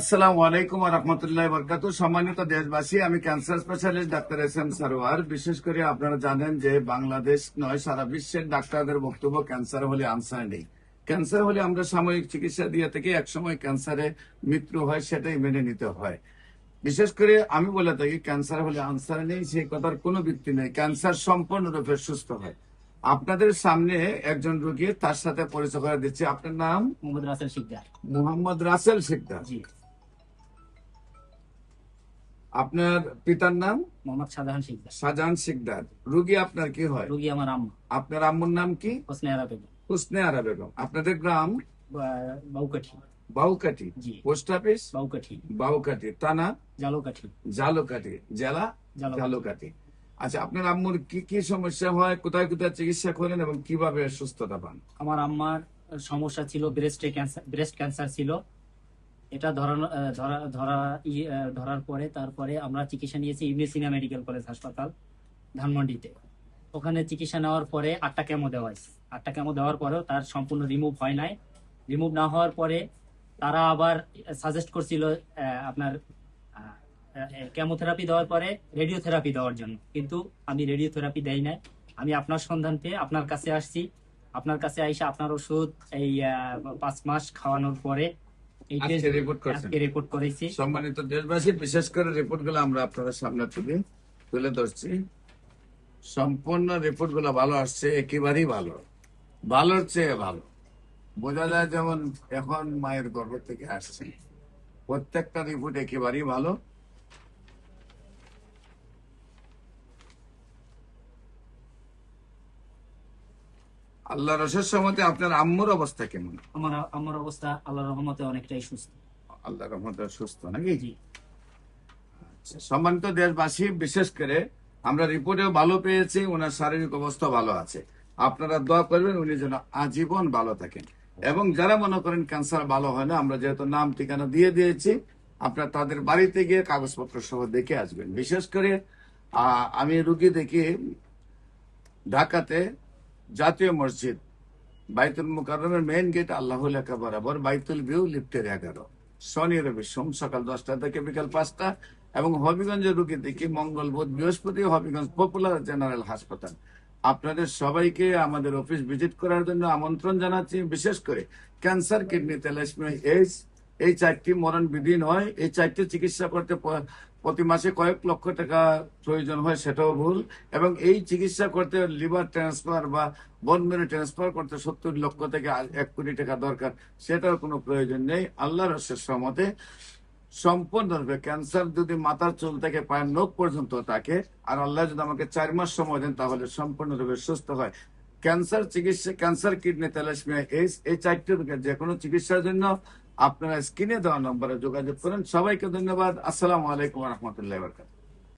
আসসালামু আলাইকুম রহমতুল্লাহ বরকাত। সম্মানিত দেশবাসী, আমি cancer specialist doctor SM Sarwar. বিশেষ করে আপনারা জানেন যে বাংলাদেশ নয়, সারা বিশ্বের ডাক্তারদের বক্তব্য ক্যান্সার হলে আনসার নেই। ক্যান্সার হলে আমরা সাময়িক চিকিৎসা দিয়ে থেকে একসময় ক্যান্সারে মৃত্যু হয়, সেটাই মেনে নিতে হয়। বিশেষ করে আমি বলে থাকি ক্যান্সার হলে আনসার নেই, সেই কথার কোনো ভিত্তি নেই। ক্যান্সার সম্পূর্ণরূপে সুস্থ হয়। আপনাদের সামনে একজন রোগী, তার সাথে পরিচয় করে দিচ্ছি। আপনার নাম? মোহাম্মদ রাসেল শিকদার। মোহাম্মদ রাসেল শিকদার। জি। আপনার পিতার নাম? মোহাম্মদ শাহজাহান শিকদার। শাহজাহান শিকদার। রোগী আপনার কি হয়? রোগী আমার আম্মা। আপনার আম্মুর নাম কি? হোসনে আরা বেগম। হুসনে আরা বেগম। আপনাদের গ্রাম? বাউকাঠি। বাউকাঠি। জি। Post office? বাউকাঠি। বাউকাঠি। থানা? জালুকাঠি। জালুকাঠি। জেলা? জালুকাঠি। আচ্ছা, আপনার আম্মুর কি কি সমস্যা হয়, কোথায় কোথায় চিকিৎসা করেন এবং কিভাবে সুস্থতা পান? আমার আম্মার সমস্যা ছিল ব্রেস্ট ক্যান্সার ছিল। এটা ধরার পরে তারপরে আমরা চিকিৎসা নিয়েছি ইবনে মেডিকেল কলেজ হাসপাতাল ধানমন্ডিতে। ওখানে চিকিৎসা নেওয়ার পরে 8টা কেমো দেওয়া হয়েছে। 8টা কেমো দেওয়ার পরেও তার সম্পূর্ণ রিমুভ হয় নাই। রিমুভ না হওয়ার পরে তারা আবার সাজেস্ট করছিল আপনার কেমোথেরাপি দেওয়ার পরে রেডিওথেরাপি দেওয়ার জন্য, কিন্তু আমি রেডিওথেরাপি দেই নাই। আমি আপনার সন্ধান পেয়ে আপনার কাছে আসছি। আপনার কাছে আইসা আপনার ওষুধ এই 5 মাস খাওয়ানোর পরে রিপোর্ট করেছি। সম্মানিত দেশবাসী, বিশেষ করে রিপোর্ট গুলো আমরা আপনাদের সামনে তুলে ধরছি। সম্পূর্ণ রিপোর্ট গুলো ভালো আসছে, একেবারেই ভালো, ভালোর চেয়ে ভালো। বোঝা যায় যেমন এখন মায়ের গর্ভ থেকে আসছে। প্রত্যেকটা রিপোর্ট একেবারেই ভালো। আল্লাহ রসের মতে আপনার আম্মুর অবস্থা কেমন? আমার আম্মার অবস্থা আল্লাহর রহমতে অনেকটাই সুস্থ। আল্লাহর রহমতে সুস্থ নাকি? জি। আচ্ছা, সম্মানিত দেশবাসী, বিশেষ করে আমরা রিপোর্টেও ভালো পেয়েছি, ওনার শারীরিক অবস্থা ভালো আছে। আপনারা দোয়া করবেন উনি যেন আজীবন ভালো থাকেন। এবং যারা মনে করেন ক্যান্সার ভালো হয় না, আমরা যেহেতু নাম ঠিকানা দিয়ে দিয়েছি, আপনারা তাদের বাড়িতে গিয়ে কাগজপত্র সহ দেখে আসবেন। বিশেষ করে আমি রুগী দেখি ঢাকাতে জাতীয় মসজিদ বাইতুল মুকাররমের মেইন গেট আল্লাহ লেখা বরাবর বাইতুল ভিউ লিফটের 11, শনি রবি সোম সকাল 10টা থেকে বিকাল 5টা। এবং হবিগঞ্জের রুগী দেখি মঙ্গল বুধ বৃহস্পতি হবিগঞ্জ পপুলার জেনারেল হাসপাতাল। আপনাদের সবাইকে আমাদের অফিস ভিজিট করার জন্য আমন্ত্রণ জানাচ্ছি। বিশেষ করে ক্যান্সার, কিডনি, থ্যালাসেমিয়া, এইডস, এই 4টি মরণ বিধি নয়। এই 4টি চিকিৎসা করতে প্রতি মাসে কয়েক লক্ষ টাকা প্রয়োজন হয়, সেটাও ভুল। এবং এই চিকিৎসা করতে লিভার ট্রান্সফার বা বোন মেরু ট্রান্সফার করতে 70 লক্ষ থেকে 1 কোটি টাকা দরকার, সেটার কোনো প্রয়োজন নেই। আল্লাহর রহমতে সম্পূর্ণরূপে ক্যান্সার যদি মাথার চুল থেকে পায়ের নখ পর্যন্ত থাকে, আর আল্লাহ যদি আমাকে 4 মাস সময় দেন, তাহলে সম্পূর্ণরূপে সুস্থ হয়। ক্যান্সার চিকিৎসা, ক্যান্সার, কিডনি, থ্যালাসেমিয়া, এইডস, এই 4টি রোগের যে কোনো চিকিৎসার জন্য আপনারা স্ক্রিনে দেওয়া নম্বরে যোগাযোগ করেন। সবাইকে ধন্যবাদ। আসসালামু আলাইকুম রহমতুল্লাহ বরকাত।